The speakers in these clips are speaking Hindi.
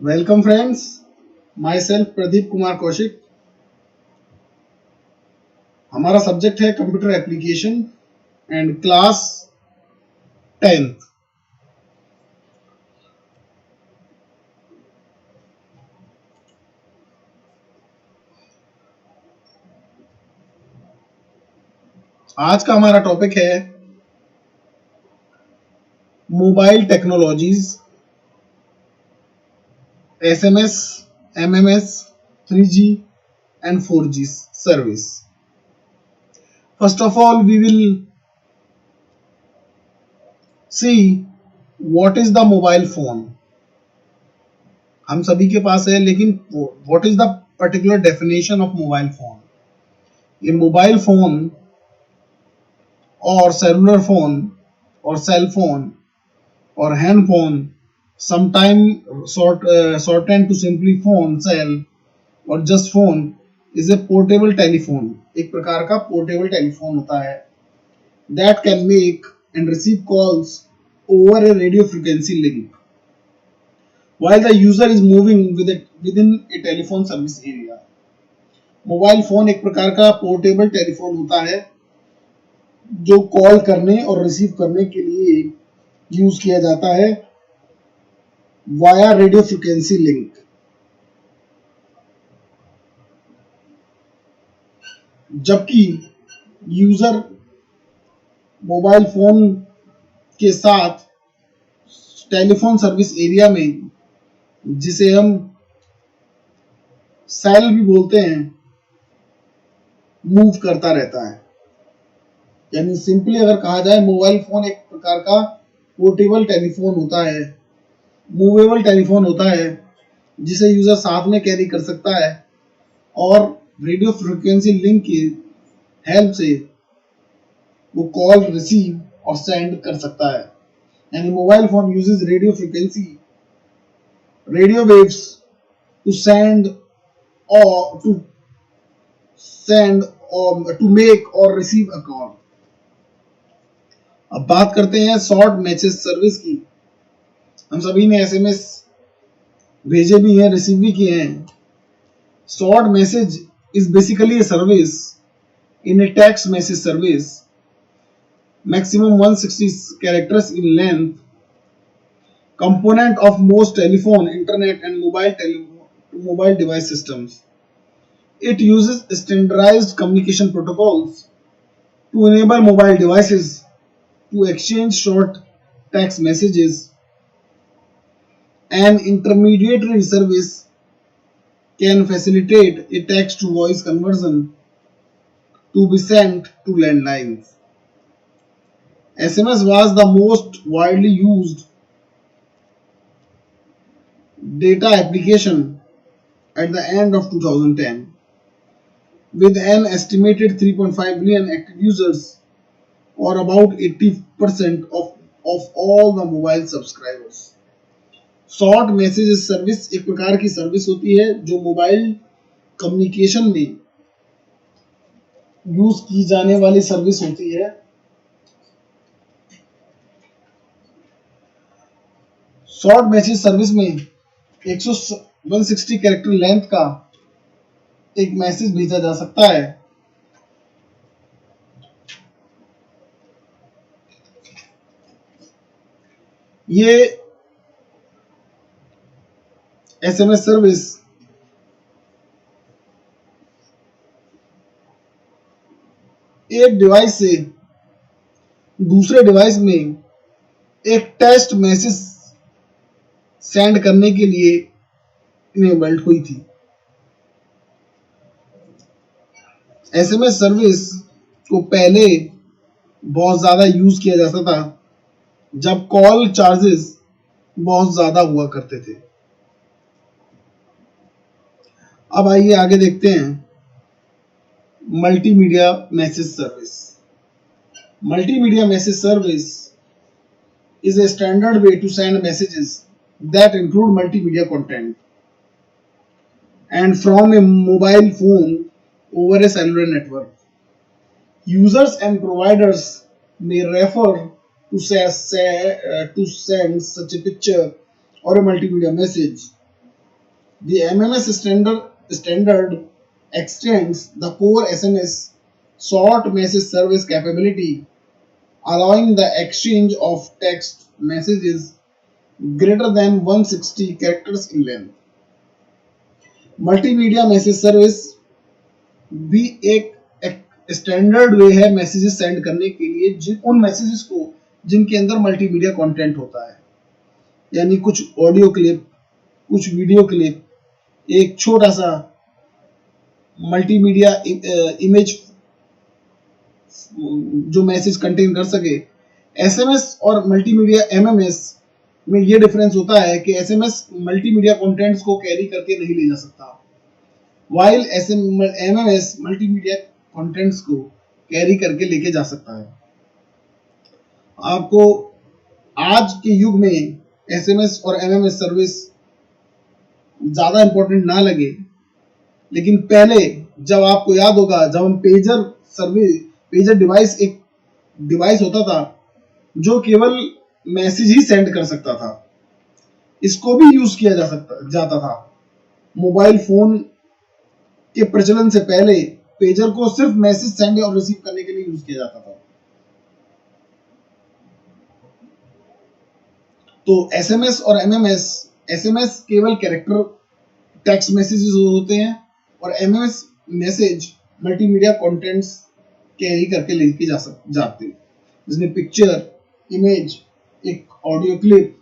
Welcome friends, my self Pradeep Kumar Kaushik. हमारा सब्जेक्ट है computer application and class 10th। आज का हमारा टॉपिक है mobile technologies, SMS, MMS, 3G and 4G service. First of all, we will see what is the mobile phone. हम सभी के पास है, लेकिन what is the particular definition of mobile phone? ये मोबाइल फोन और सेलुलर फोन और cell phone or hand phone, sometime shortened to simply phone, cell or just phone, is a portable telephone. एक प्रकार का पोर्टेबल टेलीफोन होता है that can make and receive calls over a radio frequency link while the user is moving within a telephone service area. Mobile phone एक प्रकार का पोर्टेबल टेलीफोन होता है जो कॉल करने और रिसीव करने के लिए यूज किया जाता है वाया रेडियो फ्रिक्वेंसी लिंक। जबकि यूजर मोबाइल फोन के साथ टेलीफोन सर्विस एरिया में, जिसे हम सेल भी बोलते हैं, मूव करता रहता है। यानी सिंपली अगर कहा जाए, मोबाइल फोन एक प्रकार का पोर्टेबल टेलीफोन होता है, मूवेबल टेलीफोन होता है, जिसे यूजर साथ में कैरी कर सकता है और रेडियो फ्रिक्वेंसी लिंक की हेल्प से वो कॉल रिसीव और सेंड कर सकता है। यानी mobile phone uses radio frequency, radio waves to send और टू मेक और रिसीव अ कॉल। अब बात करते हैं शॉर्ट मैसेज सर्विस की। हम सभी ने एसएमएस भेजे भी हैं, रिसीव भी किए हैं। Short message is basically a service in a text message service, maximum 160 characters in length, component of most telephone, internet and mobile device systems. It uses standardized communication protocols to enable mobile devices to exchange short text messages. An intermediary service can facilitate a text to voice conversion to be sent to landlines. SMS was the most widely used data application at the end of 2010, with an estimated 3.5 billion active users, or about 80% of all the mobile subscribers. Short message service एक प्रकार की सर्विस होती है जो मोबाइल कम्युनिकेशन में यूज की जाने वाली सर्विस होती है। शॉर्ट मैसेज सर्विस में 160 कैरेक्टर लेंथ का एक मैसेज भेजा जा सकता है। ये एसएमएस सर्विस एक डिवाइस से दूसरे डिवाइस में एक टेक्स्ट मैसेज सेंड करने के लिए इनेबल्ड हुई थी। एसएमएस सर्विस को पहले बहुत ज्यादा यूज किया जाता था जब कॉल चार्जेस बहुत ज्यादा हुआ करते थे। अब आइए आगे देखते हैं multimedia message service. Multimedia message service is a standard way to send messages that include multimedia content and from a mobile phone over a cellular network. Users and providers may refer to send such a picture or a multimedia message The MMS standard extends the core SMS short message service capability, allowing the exchange of text messages greater than 160 characters in length. Multimedia message service भी एक स्टैंडर्ड वे है मैसेजेस सेंड करने के लिए उन मैसेजेस को जिनके अंदर मल्टीमीडिया कंटेंट होता है, यानी कुछ ऑडियो क्लिप, कुछ वीडियो क्लिप, एक छोटा सा मल्टीमीडिया इमेज जो मैसेज कंटेन कर सके। एसएमएस और मल्टीमीडिया एमएमएस में ये डिफरेंस होता है कि एसएमएस मल्टीमीडिया कंटेंट्स को कैरी करके नहीं ले जा सकता, वाइल एमएमएस मल्टीमीडिया कंटेंट्स को कैरी करके लेके जा सकता है। आपको आज के युग में एसएमएस और एमएमएस सर्विस ज्यादा इंपॉर्टेंट ना लगे, लेकिन पहले जब आपको याद होगा, जब हम पेजर डिवाइस एक डिवाइस होता था जो केवल मैसेज ही सेंड कर सकता था, इसको भी यूज किया जाता था। मोबाइल फोन के प्रचलन से पहले पेजर को सिर्फ मैसेज सेंड और रिसीव करने के लिए यूज किया जाता था। तो एसएमएस और एमएमएस, एसएमएस केवल कैरेक्टर टेक्स्ट मैसेजेस होते हैं और MMS message multimedia contents carry करके लेके जाते हैं, जिसमें पिक्चर, इमेज, एक audio clip,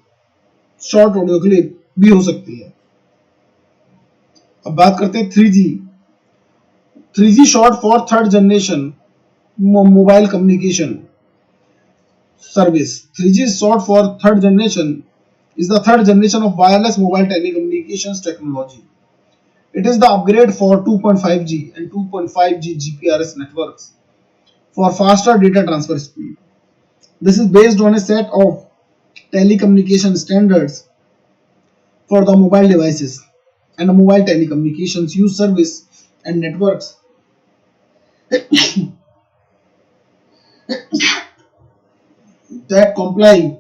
short audio clip भी हो सकती है। अब बात करते हैं 3G। 3G short for third generation mobile communication service. 3G is short for third generation, is the third generation of wireless mobile telecommunications technology. It is the upgrade for 2.5G and 2.5G GPRS networks for faster data transfer speed. This is based on a set of telecommunication standards for the mobile devices and the mobile telecommunications use service and networks that comply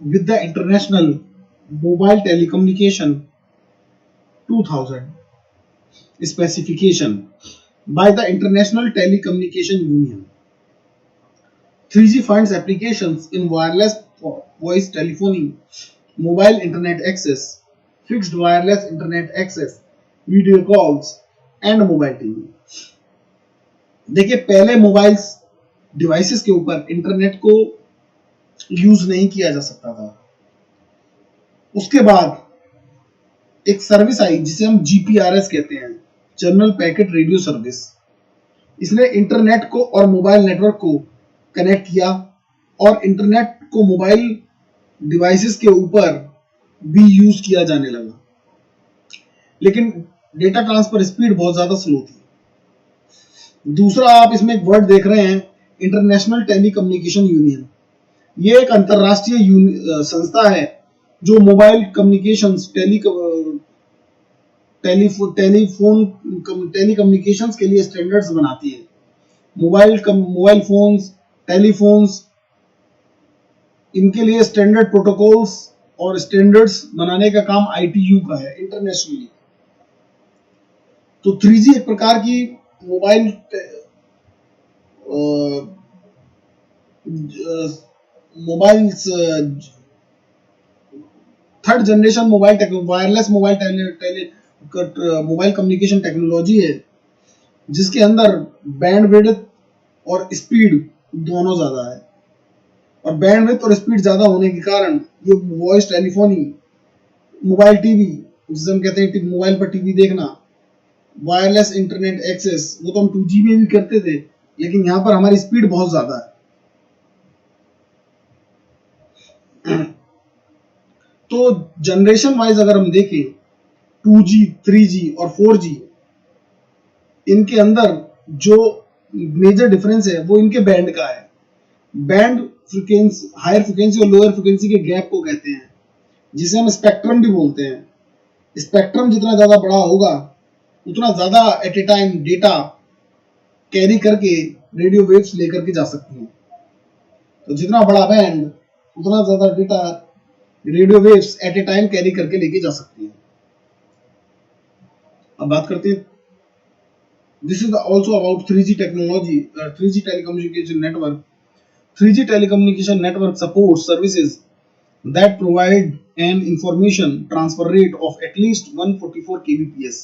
with the International Mobile Telecommunication 2000 specification by the International Telecommunication Union. 3G finds applications in wireless voice telephony, mobile internet access, fixed wireless internet access, video calls and mobile TV. देखिए, पहले मोबाइल्स डिवाइसेस के ऊपर इंटरनेट को यूज नहीं किया जा सकता था। उसके बाद एक सर्विस आई जिसे हम जीपीआरएस कहते हैं, जनरल पैकेट रेडियो सर्विस। इसने इंटरनेट को और मोबाइल नेटवर्क को कनेक्ट किया और इंटरनेट को मोबाइल डिवाइसेस के ऊपर भी यूज किया जाने लगा, लेकिन डेटा ट्रांसफर स्पीड बहुत ज्यादा स्लो थी। दूसरा, आप इसमें एक वर्ड देख रहे हैं, इंटरनेशनल टेलीकम्युनिकेशन यूनियन। ये एक अंतरराष्ट्रीय संस्था है जो मोबाइल कम्युनिकेशंस टेलीकम्युनिकेशंस के लिए स्टैंडर्ड्स बनाती है। मोबाइल फोन्स, टेलीफोन्स, इनके लिए स्टैंडर्ड प्रोटोकॉल्स और स्टैंडर्ड्स बनाने का काम आईटीयू का है इंटरनेशनली। तो 3G एक प्रकार की mobile third generation wireless mobile communication technology है, जिसके अंदर बैंडविड्थ और स्पीड दोनों ज्यादा है। और बैंडविड्थ और स्पीड ज्यादा होने के कारण ये वॉइस टेलीफोनी, मोबाइल टीवी, जिसे हम कहते हैं मोबाइल पर टीवी देखना, वायरलेस इंटरनेट एक्सेस, वो तो हम 2G में भी करते थे, लेकिन यहाँ पर हमारी स्पीड बहुत ज्यादा है। तो जनरेशन वाइज अगर हम देखें 2G, 3G और 4G, इनके अंदर जो मेजर डिफरेंस है वो इनके बैंड का है। बैंड फ्रीक्वेंसी, हायर फ्रीक्वेंसी और लोअर फ्रीक्वेंसी के गैप को कहते हैं, जिसे हम स्पेक्ट्रम भी बोलते हैं। स्पेक्ट्रम जितना ज्यादा बड़ा होगा उतना ज्यादा at a time data carry करके रेडियो वेव्स लेकर के जा सकती हैं। तो जितना बड़ा बैंड उतना ज्यादा data radio waves at a time carry करके लेके जा सकती है। अब बात करते हैं, this is also about 3G technology, 3G telecommunication network. 3G telecommunication network supports services that provide an information transfer rate of at least 144 kbps.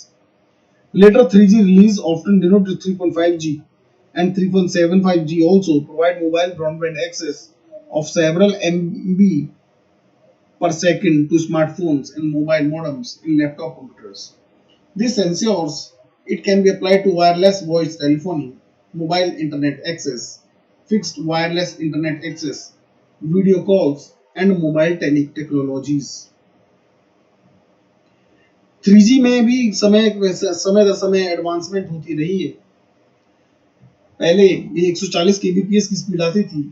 Later 3G release, often denoted 3.5G and 3.75G, also provide mobile broadband access of several MB per second to smartphones and mobile modems in laptop computers. This ensures it can be applied to wireless voice telephony, mobile internet access, fixed wireless internet access, video calls, and mobile technologies. 3G में भी समय दर समय एडवांसमेंट होती रही है। पहले ये 140 kbps की स्पीड आती थी,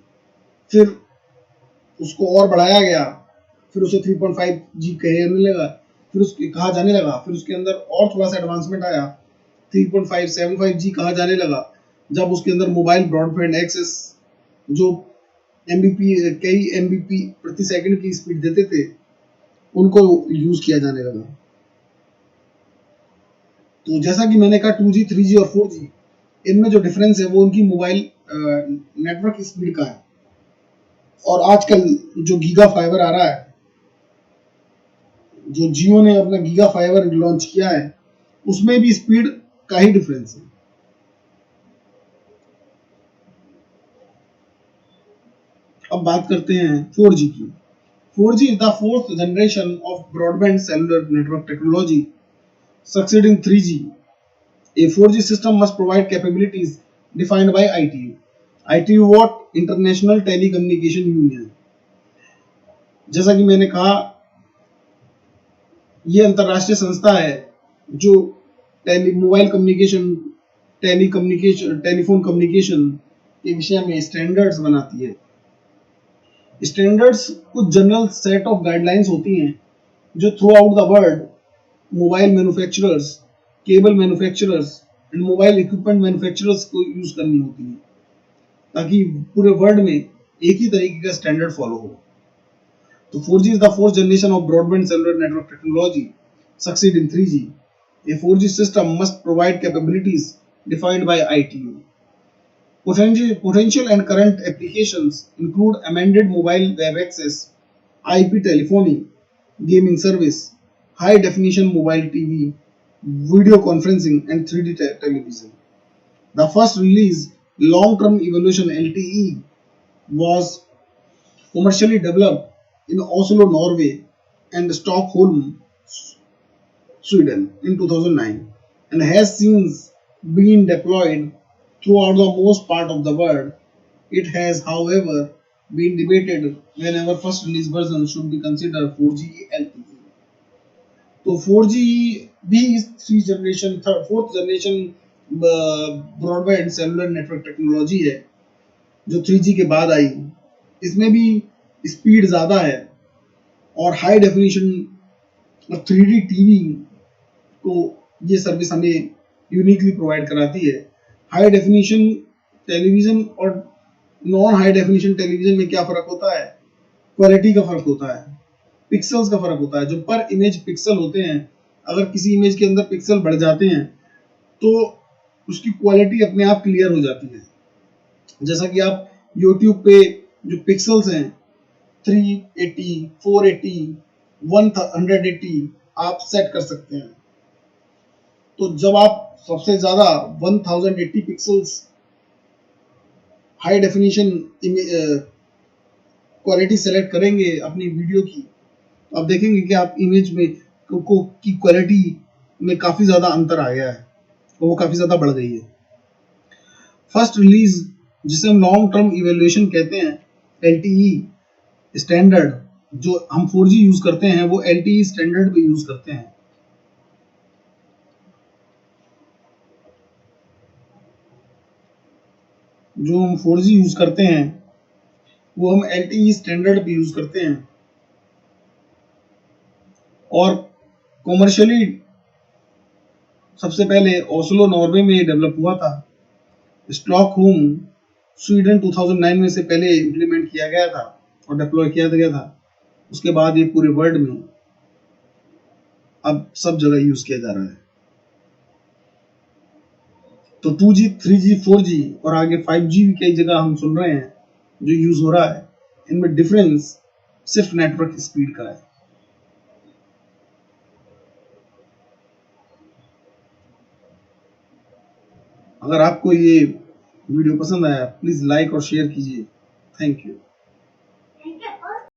फिर उसको और बढ़ाया गया, फिर उसे 3.5G कहने लगा, फिर उसके कहा जाने लगा, फिर उसके अंदर और थोड़ा सा एडवांसमेंट आया, 3.575G कहा जाने लगा, जब उसके अंदर मोबाइल ब्रॉडबैंड एक्सेस जो कई एमबीपी प्रति सेकंड की स्पीड देते थे, उनको यूज किया जाने लगा। तो जैसा कि मैंने कहा 2G, 3G और 4G, इनमें जो डिफरेंस है वो उनकी मोबाइल नेटवर्क स्पीड का है। और आजकल जो गीगा फाइबर आ रहा है, जो जियो ने अपना गीगा फाइबर लॉन्च किया है, उसमें भी स्पीड का ही डिफरेंस है। अब बात करते हैं 4G की। 4G is the fourth generation of broadband cellular network technology, succeeding 3G. A 4G system must provide capabilities defined by ITU. ITU what? International Telecommunication Union. जैसा कि मैंने कहा, ये अंतरराष्ट्रीय संस्था है जो मोबाइल कम्युनिकेशन, टेलीफोन कम्युनिकेशन के विषय में स्टैंडर्ड्स बनाती है। स्टैंडर्ड्स कुछ जनरल सेट ऑफ गाइडलाइंस होती हैं जो through out the world mobile manufacturers, cable manufacturers and mobile equipment manufacturers को यूज करनी होती है, ताकि पूरे वर्ल्ड में एक ही तरीके का स्टैंडर्ड फॉलो हो। तो 4G is the fourth generation of broadband cellular network technology, succeeding 3G. A 4G system must provide capabilities defined by ITU. Potential and current applications include amended mobile web access, IP telephony, gaming service, high definition mobile TV, video conferencing, and 3D television. The first release, long term evaluation LTE, was commercially developed in Oslo, Norway, and Stockholm, Sweden in 2009, and has since been deployed throughout the most part of the world. It has, however, been debated whenever first release version should be considered 4G LTE. तो 4G भी fourth generation broadband cellular network technology है जो 3G के बाद आई। इसमें भी स्पीड ज़्यादा है और हाई डेफिनेशन और 3D टीवी को ये सर्विस हमें यूनिकली प्रोवाइड कराती है। हाई डेफिनेशन टेलीविज़न और नॉन हाई डेफिनेशन टेलीविज़न में क्या फ़र्क होता है? क्वालिटी का फ़र्क होता है, पिक्सल्स का फ़र्क होता है। जो पर इमेज पिक्सल होते हैं, अगर किसी इमेज के अंदर पिक्सल बढ़ जाते हैं तो उसकी क्वालिटी अपने आप क्लियर हो जाती है। जैसा कि आप YouTube पे जो पिक्सल्स हैं 380, 480, 180 आप सेट कर सकते हैं। तो जब आप सबसे ज़्यादा 1080 pixels high definition quality select करेंगे अपनी वीडियो की, तो आप देखेंगे कि आप इमेज में की क्वालिटी में काफ़ी ज़्यादा अंतर आ गया है और वो काफ़ी ज़्यादा बढ़ गई है। फर्स्ट रिलीज, जिसे हम लॉन्ग टर्म इवेल्युएशन कहते हैं, LTE स्टैंडर्ड, जो हम 4G यूज़ करते हैं वो LTE स्टैंडर्ड पे यूज़ करते हैं। जो हम 4G यूज़ करते हैं वो हम LTE स्टैंडर्ड पे यूज़ करते हैं। और कॉमर्शियली सबसे पहले ओस्लो नॉर्वे में डेवलप हुआ था। स्टॉकहोम स्वीडन 2009 में से पहले इम्प्लीमेंट किया गया था और डिप्लॉय किया गया था। उसके बाद ये पूरे वर्ल्ड में अब सब जगह यूज किया जा रहा है। तो 2G 3G 4G और आगे 5G भी कई जगह हम सुन रहे हैं जो यूज हो रहा है, इनमें डिफरेंस सिर्फ नेटवर्क स्पीड का है। अगर आपको ये वीडियो पसंद आया प्लीज लाइक और शेयर कीजिए। Thank you.